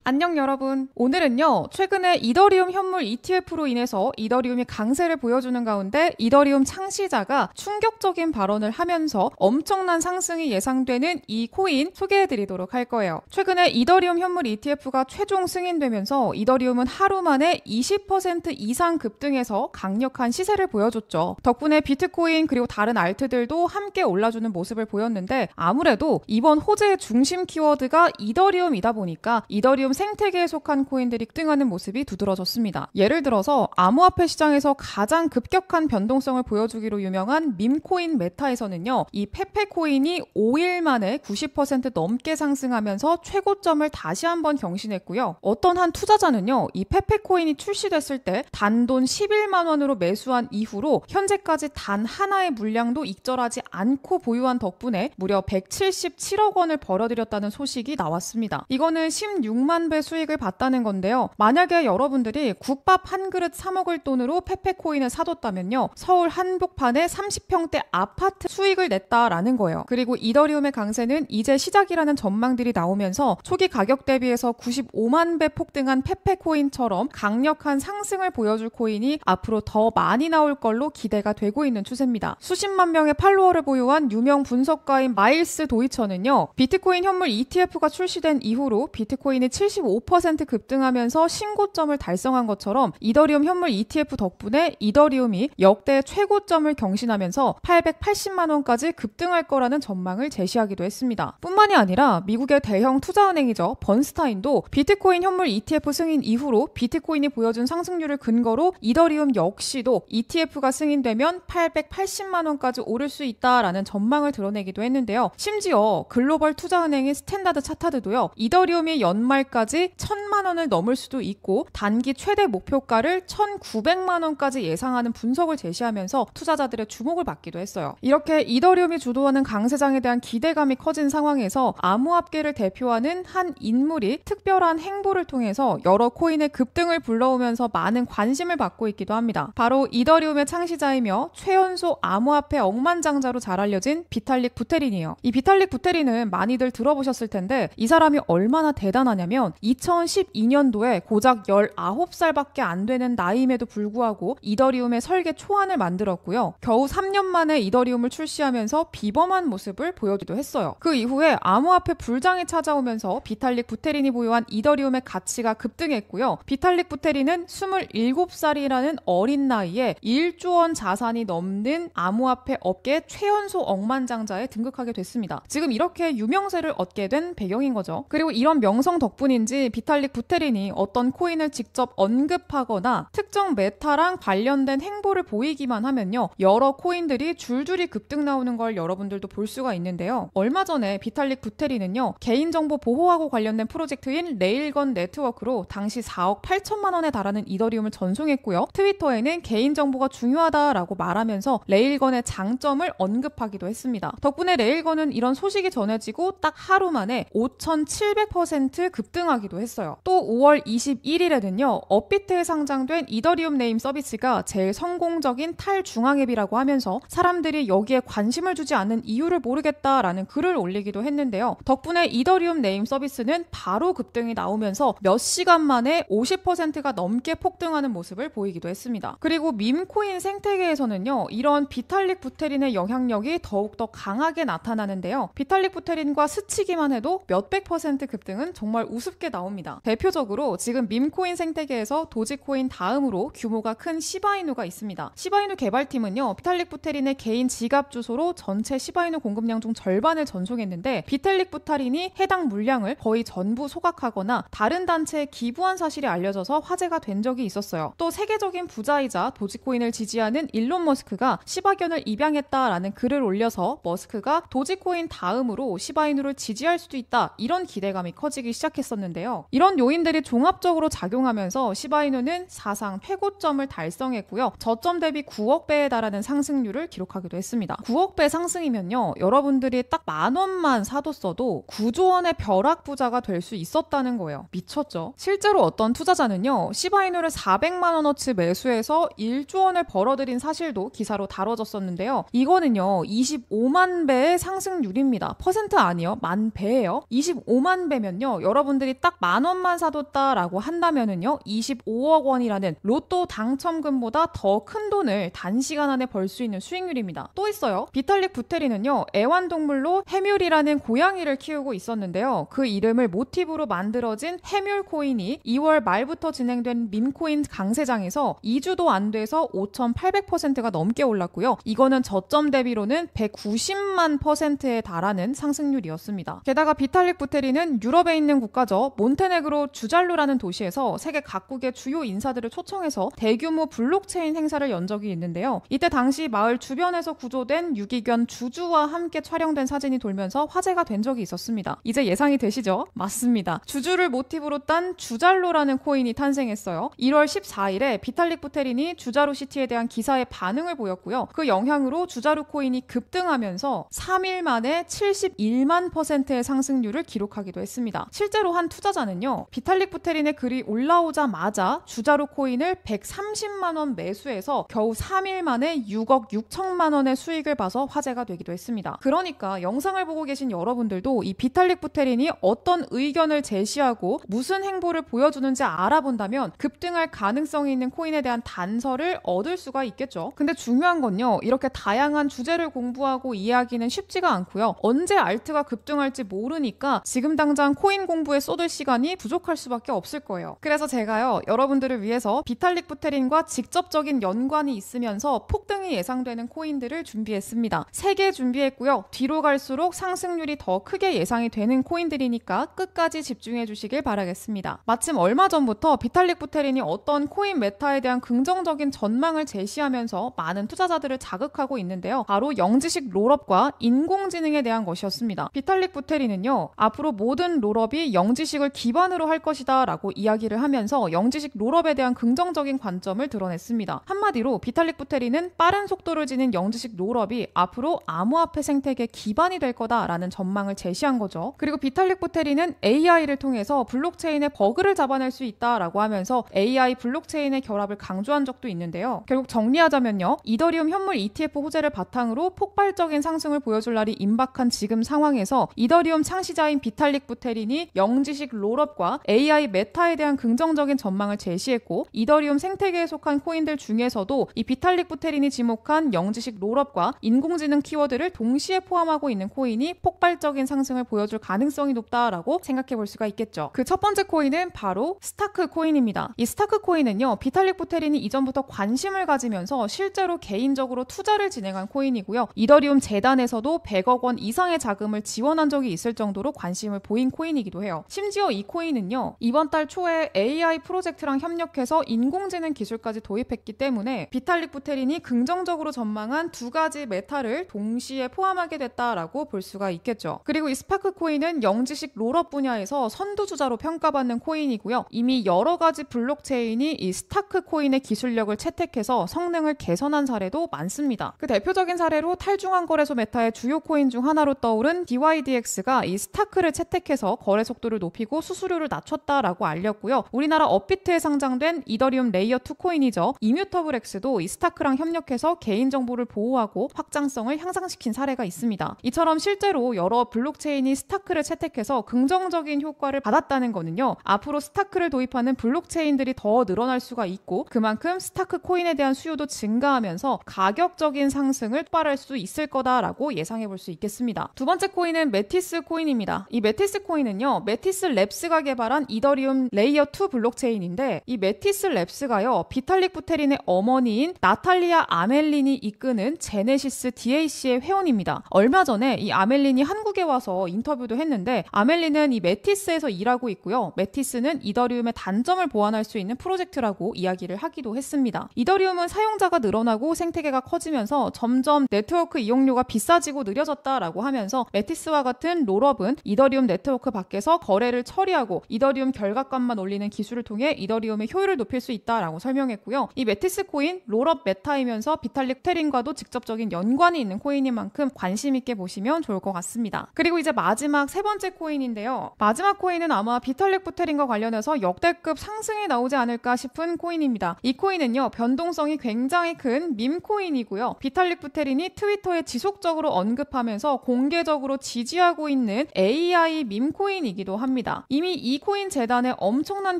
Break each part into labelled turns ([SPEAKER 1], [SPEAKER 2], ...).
[SPEAKER 1] 안녕 여러분. 오늘은요, 최근에 이더리움 현물 ETF로 인해서 이더리움이 강세를 보여주는 가운데 이더리움 창시자가 충격적인 발언을 하면서 엄청난 상승이 예상되는 이 코인 소개해드리도록 할 거예요. 최근에 이더리움 현물 ETF가 최종 승인되면서 이더리움은 하루 만에 20% 이상 급등해서 강력한 시세를 보여줬죠. 덕분에 비트코인 그리고 다른 알트들도 함께 올라주는 모습을 보였는데, 아무래도 이번 호재의 중심 키워드가 이더리움이다 보니까 이더리움 생태계에 속한 코인들이 급등하는 모습이 두드러졌습니다. 예를 들어서 암호화폐 시장에서 가장 급격한 변동성을 보여주기로 유명한 밈코인 메타에서는요, 이 페페코인이 5일 만에 90% 넘게 상승하면서 최고점을 다시 한번 경신했고요. 어떤 한 투자자는요, 이 페페코인이 출시됐을 때 단돈 11만 원으로 매수한 이후로 현재까지 단 하나의 물량도 익절하지 않고 보유한 덕분에 무려 177억 원을 벌어들였다는 소식이 나왔습니다. 이거는 16만 배 수익을 봤다는 건데요. 만약에 여러분들이 국밥 한 그릇 사 먹을 돈으로 페페코인을 사뒀다면요, 서울 한복판에 30평대 아파트 수익을 냈다라는 거예요. 그리고 이더리움의 강세는 이제 시작이라는 전망들이 나오면서 초기 가격 대비해서 95만 배 폭등한 페페코인처럼 강력한 상승을 보여줄 코인이 앞으로 더 많이 나올 걸로 기대가 되고 있는 추세입니다. 수십만 명의 팔로워를 보유한 유명 분석가인 마일스 도이처는요, 비트코인 현물 ETF가 출시된 이후로 비트코인이 75% 급등하면서 신고점을 달성한 것처럼 이더리움 현물 ETF 덕분에 이더리움이 역대 최고점을 경신하면서 880만 원까지 급등할 거라는 전망을 제시하기도 했습니다. 뿐만이 아니라 미국의 대형 투자은행이죠, 번스타인도 비트코인 현물 ETF 승인 이후로 비트코인이 보여준 상승률을 근거로 이더리움 역시도 ETF가 승인되면 880만 원까지 오를 수 있다라는 전망을 드러내기도 했는데요. 심지어 글로벌 투자은행인 스탠다드 차타드도요, 이더리움이 연말까지 1,000만 원을 넘을 수도 있고 단기 최대 목표가를 1,900만 원까지 예상하는 분석을 제시하면서 투자자들의 주목을 받기도 했어요. 이렇게 이더리움이 주도하는 강세장에 대한 기대감이 커진 상황에서 암호화폐를 대표하는 한 인물이 특별한 행보를 통해서 여러 코인의 급등을 불러오면서 많은 관심을 받고 있기도 합니다. 바로 이더리움의 창시자이며 최연소 암호화폐 억만장자로 잘 알려진 비탈릭 부테린이에요. 이 비탈릭 부테린은 많이들 들어보셨을 텐데, 이 사람이 얼마나 대단하냐면 2012년도에 고작 19살밖에 안 되는 나이임에도 불구하고 이더리움의 설계 초안을 만들었고요. 겨우 3년 만에 이더리움을 출시하면서 비범한 모습을 보여주기도 했어요. 그 이후에 암호화폐 불장이 찾아오면서 비탈릭 부테린이 보유한 이더리움의 가치가 급등했고요. 비탈릭 부테린은 27살이라는 어린 나이에 1조 원 자산이 넘는 암호화폐 업계 최연소 억만장자에 등극하게 됐습니다. 지금 이렇게 유명세를 얻게 된 배경인 거죠. 그리고 이런 명성 덕분인지 비탈릭 부테린이 어떤 코인을 직접 언급하거나 특정 메타랑 관련된 행보를 보이기만 하면요, 여러 코인들이 줄줄이 급등 나오는 걸 여러분들도 볼 수가 있는데요. 얼마 전에 비탈릭 부테린은요, 개인정보 보호하고 관련된 프로젝트인 레일건 네트워크로 당시 4억 8천만 원에 달하는 이더리움을 전송했고요. 트위터에는 개인정보가 중요하다라고 말하면서 레일건의 장점을 언급하기도 했습니다. 덕분에 레일건은 이런 소식이 전해지고 딱 하루 만에 5,700% 급등하기도 했어요. 또 5월 21일에는요, 업비트에 상장된 이더리움 네임 서비스가 제일 성공적인 탈중앙 앱이라고 하면서 사람들이 여기에 관심을 주지 않는 이유를 모르겠다라는 글을 올리기도 했는데요. 덕분에 이더리움 네임 서비스는 바로 급등이 나오면서 몇 시간 만에 50%가 넘게 폭등하는 모습을 보이기도 했습니다. 그리고 밈코인 생태계에서는요, 이런 비탈릭 부테린의 영향력이 더욱더 강하게 나타나는데요. 비탈릭 부테린과 스치기만 해도 몇백 퍼센트 급등은 정말 우습게 나옵니다. 대표적으로 지금 밈코인 생태계에서 도지코인 다음으로 규모가 큰 시바이누가 있습니다. 시바이누 개발팀은요, 비탈릭 부테린의 개인 지갑 주소로 전체 시바이누 공급량 중 절반을 전송했는데, 비탈릭 부테린이 해당 물량을 거의 전부 소각하거나 다른 단체에 기부한 사실이 알려져서 화제가 된 적이 있었어요. 또 세계적인 부자이자 도지코인을 지지하는 일론 머스크가 시바견을 입양했다라는 글을 올려서 머스크가 도지코인 다음으로 시바이누를 지지할 수도 있다, 이런 기대감이 커지기 시작했었는데요. 이런 요인들이 종합적으로 작용하면서 시바이누는 사상 최고점을 달성했고요. 저점 대비 9억 배에 달하는 상승률을 기록하기도 했습니다. 9억 배 상승이면요, 여러분들이 딱 10,000원만 사뒀어도 9조 원의 벼락 부자가 될 수 있었다는 거예요. 미쳤죠? 실제로 어떤 투자자는요, 시바이누를 400만 원어치 매수해서 1조 원을 벌어들인 사실도 기사로 다뤄졌었는데요. 이거는요, 25만 배의 상승률입니다. 퍼센트 아니요, 만 배예요. 25만 배면요, 여러분들이 여러분들이 딱 10,000원만 사뒀다라고 한다면은요, 25억 원이라는 로또 당첨금보다 더 큰 돈을 단시간 안에 벌 수 있는 수익률입니다. 또 있어요. 비탈릭 부테린은요, 애완동물로 해뮬이라는 고양이를 키우고 있었는데요. 그 이름을 모티브로 만들어진 해뮬 코인이 2월 말부터 진행된 밈코인 강세장에서 2주도 안 돼서 5,800%가 넘게 올랐고요. 이거는 저점 대비로는 190만 %에 달하는 상승률이었습니다. 게다가 비탈릭 부테린은 유럽에 있는 국가죠. 몬테네그로 주잘루라는 도시에서 세계 각국의 주요 인사들을 초청해서 대규모 블록체인 행사를 연 적이 있는데요. 이때 당시 마을 주변에서 구조된 유기견 주주와 함께 촬영된 사진이 돌면서 화제가 된 적이 있었습니다. 이제 예상이 되시죠? 맞습니다. 주주를 모티브로 딴 주잘루라는 코인이 탄생했어요. 1월 14일에 비탈릭 부테린이 주자루 시티에 대한 기사에 반응을 보였고요. 그 영향으로 주자루 코인이 급등하면서 3일 만에 71만 %의 상승률을 기록하기도 했습니다. 실제로 한 투자자는요, 비탈릭 부테린의 글이 올라오자마자 주자루 코인을 130만 원 매수해서 겨우 3일 만에 6억 6천만 원의 수익을 봐서 화제가 되기도 했습니다. 그러니까 영상을 보고 계신 여러분들도 이 비탈릭 부테린이 어떤 의견을 제시하고 무슨 행보를 보여주는지 알아본다면 급등할 가능성이 있는 코인에 대한 단서를 얻을 수가 있겠죠. 근데 중요한 건요, 이렇게 다양한 주제를 공부하고 이해하기는 쉽지가 않고요. 언제 알트가 급등할지 모르니까 지금 당장 코인 공부에 쏟을 시간이 부족할 수밖에 없을 거예요. 그래서 제가요, 여러분들을 위해서 비탈릭 부테린과 직접적인 연관이 있으면서 폭등이 예상되는 코인들을 준비했습니다. 3개 준비했고요. 뒤로 갈수록 상승률이 더 크게 예상이 되는 코인들이니까 끝까지 집중해 주시길 바라겠습니다. 마침 얼마 전부터 비탈릭 부테린이 어떤 코인 메타에 대한 긍정적인 전망을 제시하면서 많은 투자자들을 자극하고 있는데요. 바로 영지식 롤업과 인공지능에 대한 것이었습니다. 비탈릭 부테린은요, 앞으로 모든 롤업이 영지식을 기반으로 할 것이다 라고 이야기를 하면서 영지식 롤업에 대한 긍정적인 관점을 드러냈습니다. 한마디로 비탈릭 부테린은 빠른 속도를 지닌 영지식 롤업이 앞으로 암호화폐 생태계 기반이 될 거다라는 전망을 제시한 거죠. 그리고 비탈릭 부테린은 AI를 통해서 블록체인의 버그를 잡아낼 수 있다라고 하면서 AI 블록체인의 결합을 강조한 적도 있는데요. 결국 정리하자면요, 이더리움 현물 ETF 호재를 바탕으로 폭발적인 상승을 보여줄 날이 임박한 지금 상황에서 이더리움 창시자인 비탈릭 부테린이 영지식 롤업과 AI 메타에 대한 긍정적인 전망을 제시했고, 이더리움 생태계에 속한 코인들 중에서도 이 비탈릭 부테린이 지목한 영지식 롤업과 인공지능 키워드를 동시에 포함하고 있는 코인이 폭발적인 상승을 보여줄 가능성이 높다라고 생각해 볼 수가 있겠죠. 그 첫 번째 코인은 바로 스타크 코인입니다. 이 스타크 코인은요, 비탈릭 부테린이 이전부터 관심을 가지면서 실제로 개인적으로 투자를 진행한 코인이고요. 이더리움 재단에서도 100억 원 이상의 자금을 지원한 적이 있을 정도로 관심을 보인 코인이기도 해요. 심지어 이 코인은요, 이번 달 초에 AI 프로젝트랑 협력해서 인공지능 기술까지 도입했기 때문에 비탈릭 부테린이 긍정적으로 전망한 2가지 메타를 동시에 포함하게 됐다라고 볼 수가 있겠죠. 그리고 이 스파크 코인은 영지식 롤업 분야에서 선두주자로 평가받는 코인이고요. 이미 여러 가지 블록체인이 이 스타크 코인의 기술력을 채택해서 성능을 개선한 사례도 많습니다. 그 대표적인 사례로 탈중앙 거래소 메타의 주요 코인 중 하나로 떠오른 DYDX가 이 스타크를 채택해서 거래 속도를 높이고 수수료를 낮췄다라고 알렸고요. 우리나라 업비트에 상장된 이더리움 레이어 2 코인이죠. 이뮤터블X도 이 스타크랑 협력해서 개인정보를 보호하고 확장성을 향상시킨 사례가 있습니다. 이처럼 실제로 여러 블록체인이 스타크를 채택해서 긍정적인 효과를 받았다는 거는요, 앞으로 스타크를 도입하는 블록체인들이 더 늘어날 수가 있고, 그만큼 스타크 코인에 대한 수요도 증가하면서 가격적인 상승을 촉발할 수 있을 거다라고 예상해 볼 수 있겠습니다. 두 번째 코인은 메티스 코인입니다. 이 메티스 코인은요, 메티스 랩스가 개발한 이더리움 레이어 2 블록체인인데, 이 메티스 랩스가요, 비탈릭 부테린의 어머니인 나탈리아 아멜린이 이끄는 제네시스 DAC의 회원입니다. 얼마 전에 이 아멜린이 한국에 와서 인터뷰도 했는데, 아멜린은 이 메티스에서 일하고 있고요. 메티스는 이더리움의 단점을 보완할 수 있는 프로젝트라고 이야기를 하기도 했습니다. 이더리움은 사용자가 늘어나고 생태계가 커지면서 점점 네트워크 이용료가 비싸지고 느려졌다라고 하면서 메티스와 같은 롤업은 이더리움 네트워크 밖에서 거래를 처리하고 이더리움 결과값만 올리는 기술을 통해 이더리움의 효율을 높일 수 있다라고 설명했고요. 이 메티스 코인 롤업 메타이면서 비탈릭 부테린과도 직접적인 연관이 있는 코인인 만큼 관심 있게 보시면 좋을 것 같습니다. 그리고 이제 마지막 세 번째 코인인데요. 마지막 코인은 아마 비탈릭 부테린과 관련해서 역대급 상승이 나오지 않을까 싶은 코인입니다. 이 코인은요, 변동성이 굉장히 큰 밈코인이고요. 비탈릭 부테린이 트위터에 지속적으로 언급하면서 공개적으로 지지하고 있는 AI 밈코인이기도 합니다. 있습니다. 이미 이 코인 재단에 엄청난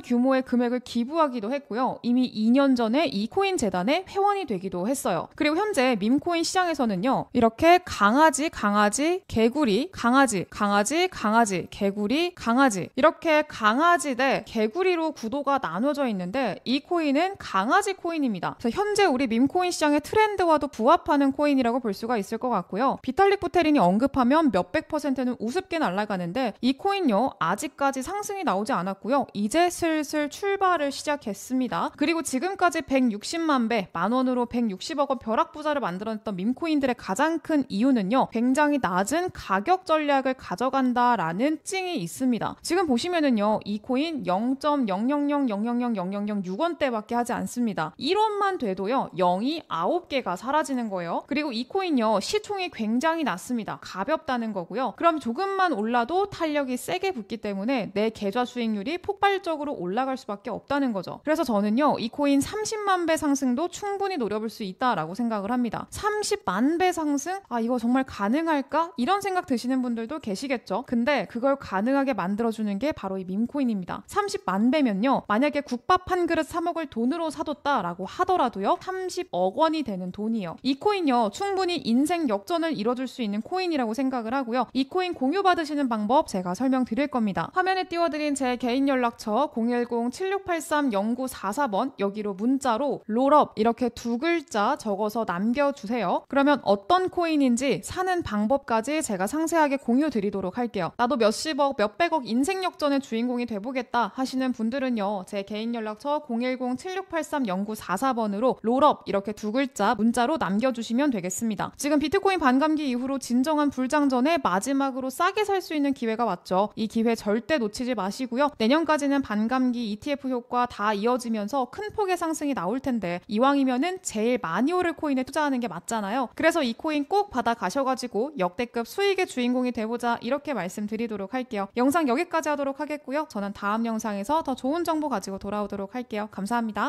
[SPEAKER 1] 규모의 금액을 기부하기도 했고요. 이미 2년 전에 이 코인 재단의 회원이 되기도 했어요. 그리고 현재 밈코인 시장에서는요. 이렇게 강아지, 개구리, 강아지, 개구리, 강아지 이렇게 강아지 대 개구리로 구도가 나눠져 있는데 이 코인은 강아지 코인입니다. 그래서 현재 우리 밈코인 시장의 트렌드와도 부합하는 코인이라고 볼 수가 있을 것 같고요. 비탈릭 부테린이 언급하면 몇백 %는 우습게 날아가는데 이 코인요 아직까지 상승이 나오지 않았고요. 이제 슬슬 출발을 시작했습니다. 그리고 지금까지 160만 배, 만원으로 160억 원 벼락부자를 만들어냈던 밈코인들의 가장 큰 이유는요. 굉장히 낮은 가격 전략을 가져간다라는 특징이 있습니다. 지금 보시면은요. 이 코인 0.000000006원대밖에 하지 않습니다. 1원만 돼도요. 0이 9개가 사라지는 거예요. 그리고 이 코인요. 시총이 굉장히 낮습니다. 가볍다는 거고요. 그럼 조금만 올라도 탄력이 세게 붙기 때문에 내 계좌 수익률이 폭발적으로 올라갈 수밖에 없다는 거죠. 그래서 저는요. 이 코인 30만 배 상승도 충분히 노려볼 수 있다라고 생각을 합니다. 30만 배 상승? 아 이거 정말 가능할까? 이런 생각 드시는 분들도 계시겠죠. 근데 그걸 가능하게 만들어주는 게 바로 이 밈코인입니다. 30만 배면요. 만약에 국밥 한 그릇 사 먹을 돈으로 사뒀다라고 하더라도요. 30억 원이 되는 돈이에요. 이 코인요. 충분히 인생 역전을 이뤄줄 수 있는 코인이라고 생각을 하고요. 이 코인 공유 받으시는 방법 제가 설명드릴 겁니다. 화면에 띄워드린 제 개인 연락처 010-7683-0944번 여기로 문자로 롤업 이렇게 두 글자 적어서 남겨주세요. 그러면 어떤 코인인지 사는 방법까지 제가 상세하게 공유 드리도록 할게요. 나도 몇십억, 몇백억 인생 역전의 주인공이 돼보겠다 하시는 분들은요. 제 개인 연락처 010-7683-0944번으로 롤업 이렇게 두 글자 문자로 남겨주시면 되겠습니다. 지금 비트코인 반감기 이후로 진정한 불장전에 마지막으로 싸게 살 수 있는 기회가 왔죠. 이 기회 절대 놓치지 마시고요. 내년까지는 반감기 ETF 효과 다 이어지면서 큰 폭의 상승이 나올 텐데 이왕이면은 제일 많이 오를 코인에 투자하는 게 맞잖아요. 그래서 이 코인 꼭 받아 가셔가지고 역대급 수익의 주인공이 돼보자 이렇게 말씀드리도록 할게요. 영상 여기까지 하도록 하겠고요. 저는 다음 영상에서 더 좋은 정보 가지고 돌아오도록 할게요. 감사합니다.